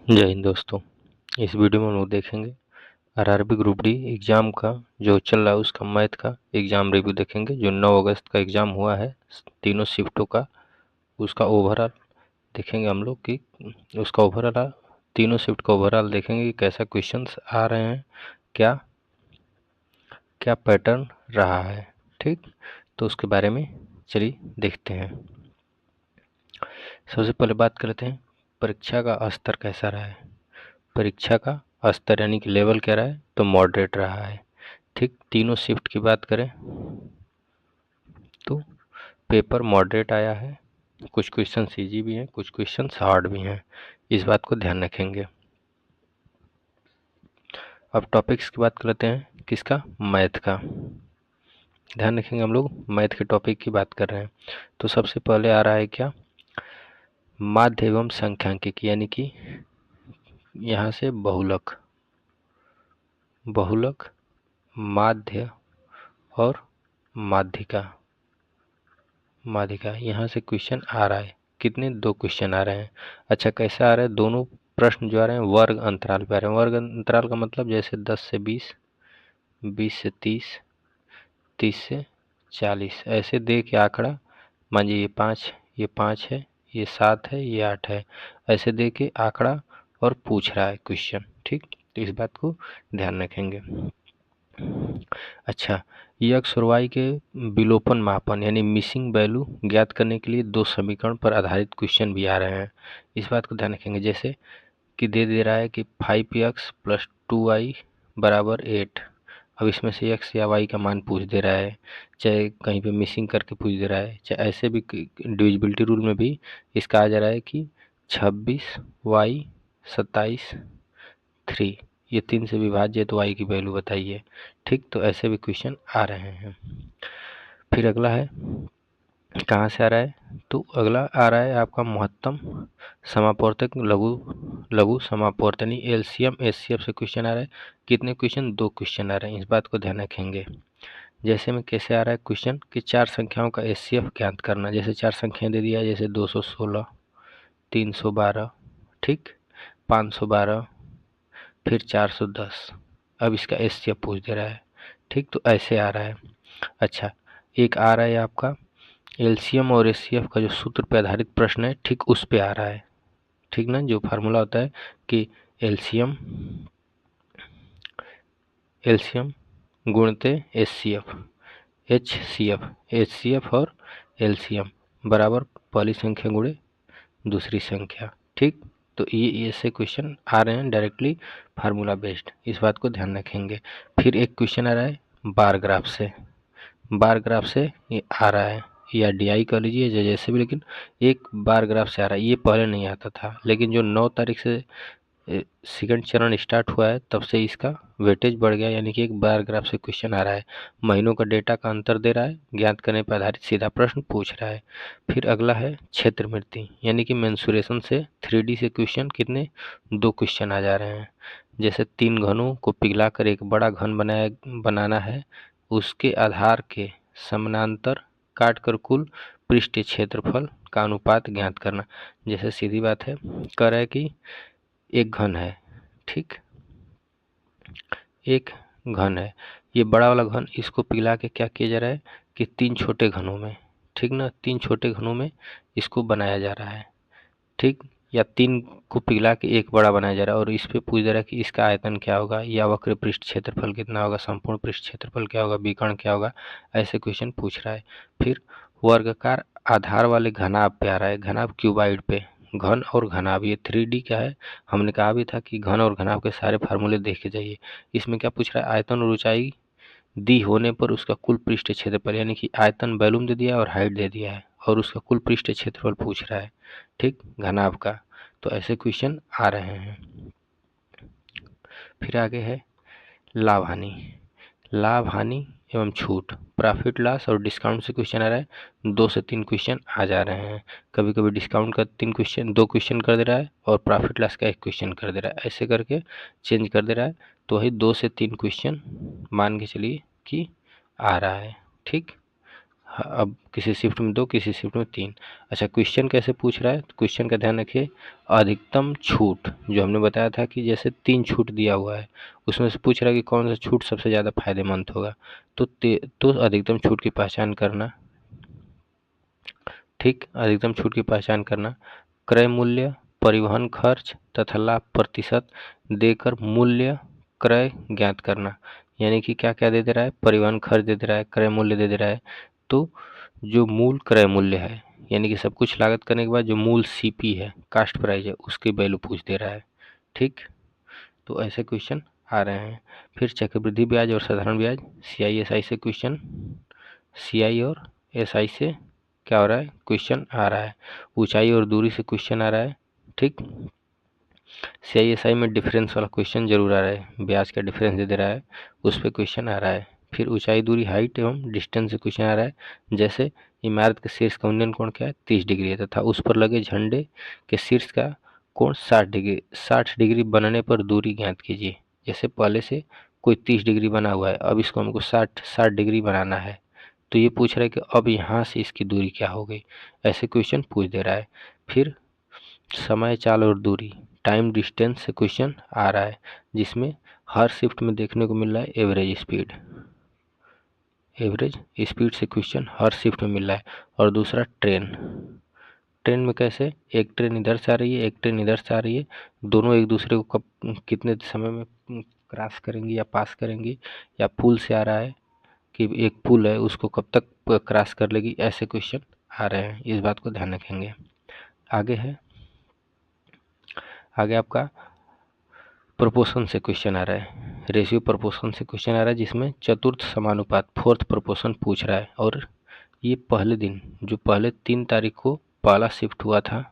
जय हिंद दोस्तों। इस वीडियो में हम लोग देखेंगे आरआरबी ग्रुप डी एग्ज़ाम का जो चल रहा है उसका मैथ का एग्ज़ाम रिव्यू देखेंगे। जो 9 अगस्त का एग्ज़ाम हुआ है तीनों शिफ्टों का, उसका ओवरऑल देखेंगे हम लोग कि उसका ओवरऑल तीनों शिफ्ट का ओवरऑल देखेंगे कि कैसा क्वेश्चंस आ रहे हैं, क्या क्या पैटर्न रहा है। ठीक, तो उसके बारे में चलिए देखते हैं। सबसे पहले बात करते हैं परीक्षा का स्तर कैसा रहा है। परीक्षा का स्तर यानी कि लेवल क्या रहा है, तो मॉडरेट रहा है। ठीक, तीनों शिफ्ट की बात करें तो पेपर मॉडरेट आया है। कुछ क्वेश्चन इजी भी हैं, कुछ क्वेश्चन हार्ड भी हैं, इस बात को ध्यान रखेंगे। अब टॉपिक्स की बात करते हैं, किसका, मैथ का। ध्यान रखेंगे, हम लोग मैथ के टॉपिक की बात कर रहे हैं। तो सबसे पहले आ रहा है क्या, माध्य एवं संख्यांकिक, यानी कि यहाँ से बहुलक, बहुलक, माध्य और माध्यिका, माध्यिका, यहाँ से क्वेश्चन आ रहा है। कितने, 2 क्वेश्चन आ रहे हैं। अच्छा, कैसे आ रहे हैं, दोनों प्रश्न जो आ रहे हैं वर्ग अंतराल पे आ रहे हैं। वर्ग अंतराल का मतलब जैसे 10 से 20, 20 से 30, 30 से 40, ऐसे दे के आंकड़ा, मान लीजिए ये 5 है, ये 7 है, ये 8 है, ऐसे दे के आंकड़ा और पूछ रहा है क्वेश्चन। ठीक, तो इस बात को ध्यान रखेंगे। अच्छा, यक्स और वाई के विलोपन मापन यानी मिसिंग वैल्यू ज्ञात करने के लिए 2 समीकरण पर आधारित क्वेश्चन भी आ रहे हैं। इस बात को ध्यान रखेंगे। जैसे कि दे रहा है कि 5x + 2y = 8। अब इसमें से x या y का मान पूछ दे रहा है, चाहे कहीं पे मिसिंग करके पूछ दे रहा है, चाहे ऐसे भी डिविजिबिलिटी रूल में भी इसका आ जा रहा है कि 26y 27 3, ये 3 से विभाज्य है तो y की वैल्यू बताइए। ठीक, तो ऐसे भी क्वेश्चन आ रहे हैं। फिर अगला है, कहाँ से आ रहा है, तो अगला आ रहा है आपका महत्तम समापवर्तक लघु लघु समापवर्तनी एलसीएम एचसीएफ से क्वेश्चन आ रहा है। कितने क्वेश्चन, 2 क्वेश्चन आ रहे हैं, इस बात को ध्यान रखेंगे। जैसे में कैसे आ रहा है क्वेश्चन कि 4 संख्याओं का एचसीएफ ज्ञात करना। जैसे 4 संख्याएं दे दिया है, जैसे 216, 312, ठीक, 512, फिर 410। अब इसका एचसीएफ पूछ दे रहा है। ठीक, तो ऐसे आ रहा है। अच्छा, एक आ रहा है आपका एलसीएम और एचसीएफ का जो सूत्र पे आधारित प्रश्न है, ठीक उस पे आ रहा है। ठीक ना, जो फार्मूला होता है कि एलसीएम एलसीएम गुणते एचसीएफ, एचसीएफ और एलसीएम बराबर पहली संख्या गुणे दूसरी संख्या। ठीक, तो ये ऐसे क्वेश्चन आ रहे हैं डायरेक्टली फार्मूला बेस्ड, इस बात को ध्यान रखेंगे। फिर एक क्वेश्चन आ रहा है बार ग्राफ से, बार ग्राफ से ये आ रहा है, या डीआई कर लीजिए जैसे भी, लेकिन एक बार ग्राफ से आ रहा है। ये पहले नहीं आता था, लेकिन जो 9 तारीख से सेकंड चरण स्टार्ट हुआ है तब से इसका वेटेज बढ़ गया, यानी कि एक बार ग्राफ से क्वेश्चन आ रहा है। महीनों का डेटा का अंतर दे रहा है, ज्ञात करने पर आधारित सीधा प्रश्न पूछ रहा है। फिर अगला है क्षेत्रमिति, यानी कि मेंसुरेशन से 3D से क्वेश्चन, कितने, 2 क्वेश्चन आ जा रहे हैं। जैसे 3 घनों को पिघलाकर एक बड़ा घन बनाना है, उसके आधार के समानांतर काटकर कुल पृष्ठीय क्षेत्रफल का अनुपात ज्ञात करना। जैसे सीधी बात है, कह रहा है कि एक घन है, ठीक, एक घन है, ये बड़ा वाला घन, इसको पिघला के क्या किया जा रहा है कि 3 छोटे घनों में, ठीक ना, 3 छोटे घनों में इसको बनाया जा रहा है। ठीक, या 3 को पिघला के एक बड़ा बनाया जा रहा है, और इस पे पूछ दे रहा है कि इसका आयतन क्या होगा, या वक्र पृष्ठ क्षेत्रफल कितना होगा, संपूर्ण पृष्ठ क्षेत्रफल क्या होगा, विकर्ण क्या होगा, ऐसे क्वेश्चन पूछ रहा है। फिर वर्गाकार आधार वाले घनाभ पे आ रहा है, घनाभ क्यूबाइड पे, घन और घनाभ, ये 3D क्या है, हमने कहा भी था कि घन और घनाभ के सारे फार्मूले देख के जाइए। इसमें क्या पूछ रहा है, आयतन और ऊंचाई दी होने पर उसका कुल पृष्ठ क्षेत्रफल, यानी कि आयतन वॉल्यूम दे दिया और हाइट दे दिया है, और उसका कुल पृष्ठ क्षेत्रफल पूछ रहा है, ठीक, घनाभ का। तो ऐसे क्वेश्चन आ रहे हैं। फिर आगे है लाभ हानि, लाभ हानि एवं छूट, प्रॉफिट लॉस और डिस्काउंट से क्वेश्चन आ रहा है। 2 से 3 क्वेश्चन आ जा रहे हैं। कभी कभी डिस्काउंट का 3 क्वेश्चन, 2 क्वेश्चन कर दे रहा है, और प्रॉफिट लॉस का 1 क्वेश्चन कर दे रहा है, ऐसे करके चेंज कर दे रहा है। तो वही 2 से 3 क्वेश्चन मान के चलिए कि आ रहा है। ठीक, अब किसी शिफ्ट में 2, किसी शिफ्ट में 3। अच्छा, क्वेश्चन कैसे पूछ रहा है, तो क्वेश्चन का ध्यान रखिए। अधिकतम छूट जो हमने बताया था कि जैसे 3 छूट दिया हुआ है, उसमें से पूछ रहा है कि कौन सा छूट सबसे ज़्यादा फायदेमंद होगा। तो अधिकतम छूट की पहचान करना, ठीक, अधिकतम छूट की पहचान करना, क्रय मूल्य, परिवहन खर्च तथा लाभ प्रतिशत देकर मूल्य क्रय ज्ञात करना। यानी कि क्या क्या दे दे रहा है, परिवहन खर्च दे दे रहा है, क्रय मूल्य दे दे रहा है। तो जो मूल क्रय मूल्य है, यानी कि सब कुछ लागत करने के बाद जो मूल सीपी है, कास्ट प्राइस है, उसकी वैल्यू पूछ दे रहा है। ठीक, तो ऐसे क्वेश्चन आ रहे हैं। फिर चक्रवृद्धि ब्याज और साधारण ब्याज, CI/SI से क्वेश्चन, CI और SI से क्या हो रहा है, क्वेश्चन आ रहा है। ऊंचाई और दूरी से क्वेश्चन आ रहा है। ठीक, CI/SI में डिफरेंस वाला क्वेश्चन जरूर आ रहा है, ब्याज का डिफरेंस दे दे रहा है, उस पर क्वेश्चन आ रहा है। फिर ऊंचाई दूरी हाइट एवं डिस्टेंस से क्वेश्चन आ रहा है। जैसे इमारत के शीर्ष का उन्नयन कोण क्या है, 30 डिग्री है, तथा उस पर लगे झंडे के शीर्ष का कोण 60 डिग्री बनने पर दूरी ज्ञात कीजिए। जैसे पहले से कोई 30 डिग्री बना हुआ है, अब इसको हमको 60 डिग्री बनाना है, तो ये पूछ रहा है कि अब यहाँ से इसकी दूरी क्या हो गई, ऐसे क्वेश्चन पूछ दे रहा है। फिर समय, चाल और दूरी, टाइम डिस्टेंस से क्वेश्चन आ रहा है, जिसमें हर शिफ्ट में देखने को मिल रहा है एवरेज स्पीड, एवरेज स्पीड से क्वेश्चन हर शिफ्ट में मिल रहा है। और दूसरा ट्रेन, ट्रेन में कैसे, एक ट्रेन इधर से आ रही है, एक ट्रेन इधर से आ रही है, दोनों एक दूसरे को कब कितने समय में क्रॉस करेंगी या पास करेंगी। या पुल से आ रहा है कि एक पुल है, उसको कब तक क्रॉस कर लेगी, ऐसे क्वेश्चन आ रहे हैं, इस बात को ध्यान रखेंगे। आगे है, आगे आपका प्रोपोर्शन से क्वेश्चन आ रहा है, रेशियो प्रोपोर्शन से क्वेश्चन आ रहा है, जिसमें चतुर्थ समानुपात, फोर्थ प्रोपोर्शन पूछ रहा है। और ये पहले दिन, जो पहले 3 तारीख को पहला शिफ्ट हुआ था,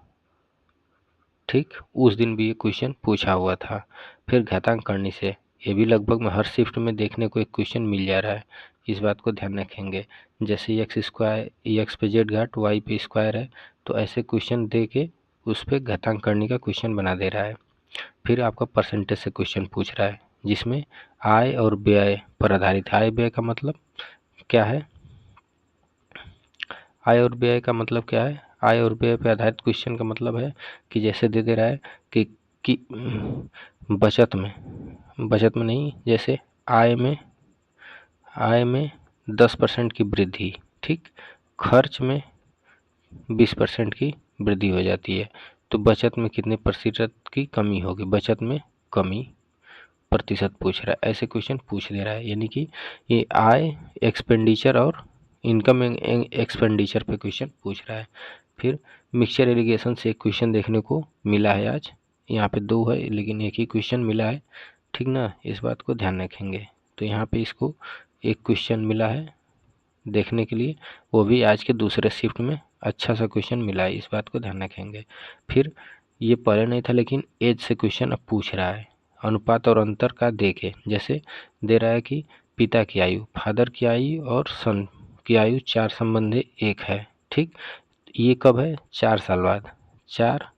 ठीक, उस दिन भी ये क्वेश्चन पूछा हुआ था। फिर घातांक करने से, ये भी लगभग में हर शिफ्ट में देखने को एक क्वेश्चन मिल जा रहा है, इस बात को ध्यान रखेंगे। जैसे एक्स स्क्वायर, एक्स पे जेड घाट वाई पे स्क्वायर है, तो ऐसे क्वेश्चन दे के उस पर घातांक करने का क्वेश्चन बना दे रहा है। फिर आपका परसेंटेज से क्वेश्चन पूछ रहा है, जिसमें आय और व्यय पर आधारित है। आय व्यय का मतलब क्या है, आय और व्यय का मतलब क्या है, आय और व्यय पर आधारित क्वेश्चन का मतलब है कि जैसे दे दे रहा है कि बचत में नहीं, जैसे आय में 10% की वृद्धि, ठीक, खर्च में 20% की वृद्धि हो जाती है, तो बचत में कितने प्रतिशत की कमी होगी, बचत में कमी प्रतिशत पूछ रहा है, ऐसे क्वेश्चन पूछ दे रहा है। यानी कि ये आय, एक्सपेंडिचर और इनकम एक्सपेंडिचर पे क्वेश्चन पूछ रहा है। फिर मिक्सचर एलिगेशन से एक क्वेश्चन देखने को मिला है आज, यहाँ पे 2 है लेकिन एक ही क्वेश्चन मिला है, ठीक ना, इस बात को ध्यान रखेंगे। तो यहाँ पे इसको एक क्वेश्चन मिला है देखने के लिए, वो भी आज के दूसरे शिफ्ट में अच्छा सा क्वेश्चन मिला है, इस बात को ध्यान रखेंगे। फिर ये पहले नहीं था, लेकिन एज से क्वेश्चन अब पूछ रहा है, अनुपात और अंतर का देखे। जैसे दे रहा है कि पिता की आयु, फादर की आयु और सन की आयु 4 संबंधी 1 है, ठीक, ये कब है, 4 साल बाद, 4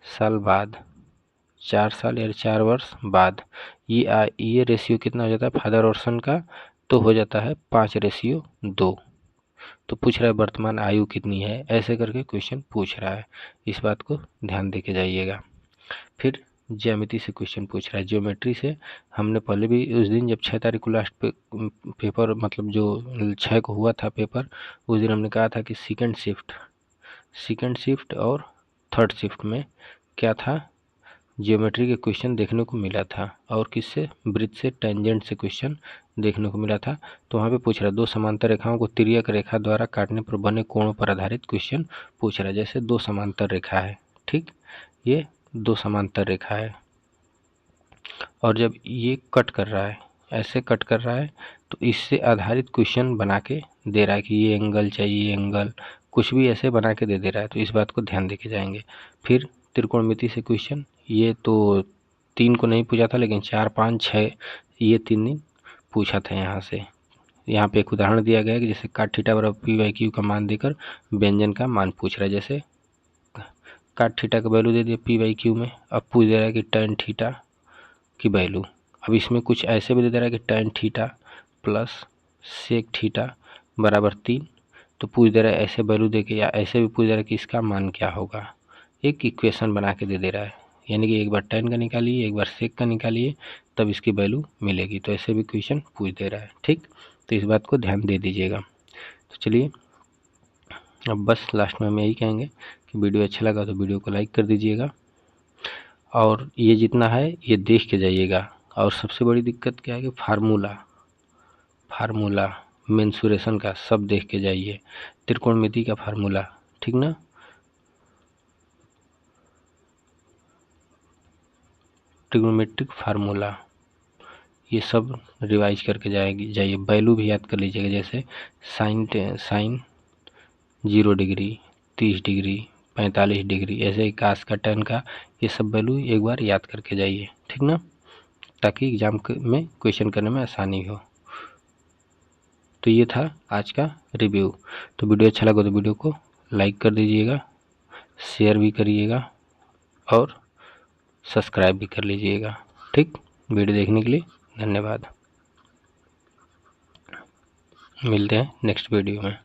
साल बाद, 4 साल या 4 वर्ष बाद ये रेशियो कितना हो जाता है फादर और सन का, तो हो जाता है 5:2। तो पूछ रहा है वर्तमान आयु कितनी है, ऐसे करके क्वेश्चन पूछ रहा है, इस बात को ध्यान दे के जाइएगा। फिर ज्यामिति से क्वेश्चन पूछ रहा है, ज्योमेट्री से हमने पहले भी उस दिन जब 6 तारीख को लास्ट पेपर, मतलब जो 6 को हुआ था पेपर, उस दिन हमने कहा था कि सेकंड शिफ्ट और थर्ड शिफ्ट में क्या था, ज्योमेट्री के क्वेश्चन देखने को मिला था। और किससे, वृत्त से, टेंजेंट से क्वेश्चन देखने को मिला था। तो वहाँ पे पूछ रहा है 2 समांतर रेखाओं को तिर्यक रेखा द्वारा काटने पर बने कोणों पर आधारित क्वेश्चन पूछ रहा है। जैसे 2 समांतर रेखा है, ठीक, ये 2 समांतर रेखा है, और जब ये कट कर रहा है, ऐसे कट कर रहा है, तो इससे आधारित क्वेश्चन बना के दे रहा है कि ये एंगल चाहिए, एंगल कुछ भी ऐसे बना के दे रहा है, तो इस बात को ध्यान दे के जाएंगे। फिर त्रिकोणमिति से क्वेश्चन, ये तो 3 को नहीं पूछा था, लेकिन 4, 5, 6 ये 3 दिन पूछा था। यहाँ से, यहाँ पे एक उदाहरण दिया गया है कि जैसे काट थीटा बराबर P/Q का मान देकर व्यंजन का मान पूछ रहा है। जैसे काट थीटा का वैल्यू दे दिया P/Q में, अब पूछ दे रहा है कि tan थीटा की वैल्यू। अब इसमें कुछ ऐसे भी दे रहा है कि tan theta plus sec theta बराबर 3, तो पूछ दे रहा है ऐसे वैल्यू दे के, या ऐसे भी पूछ दे रहा है कि इसका मान क्या होगा। एक इक्वेशन बना के दे रहा है, यानी कि एक बार tan का निकालिए, एक बार sec का निकालिए, तब इसकी वैल्यू मिलेगी। तो ऐसे भी क्वेश्चन पूछ दे रहा है। ठीक, तो इस बात को ध्यान दे दीजिएगा। तो चलिए, अब बस लास्ट में हम यही कहेंगे कि वीडियो अच्छा लगा तो वीडियो को लाइक कर दीजिएगा, और ये जितना है ये देख के जाइएगा। और सबसे बड़ी दिक्कत क्या है कि फार्मूला मेंसुरेशन का सब देख के जाइए, त्रिकोणमिति का फार्मूला, ठीक ना, ट्रिग्नोमेट्रिक फार्मूला, ये सब रिवाइज करके जाइए। वैल्यू भी याद कर लीजिएगा, जैसे साइन 0 डिग्री, 30 डिग्री, 45 डिग्री, ऐसे कास का, tan का, ये सब वैल्यू एक बार याद करके जाइए, ठीक ना, ताकि एग्जाम में क्वेश्चन करने में आसानी हो। तो ये था आज का रिव्यू। तो वीडियो अच्छा लगा तो वीडियो को लाइक कर दीजिएगा, शेयर भी करिएगा, और सब्सक्राइब भी कर लीजिएगा। ठीक, वीडियो देखने के लिए धन्यवाद। मिलते हैं नेक्स्ट वीडियो में।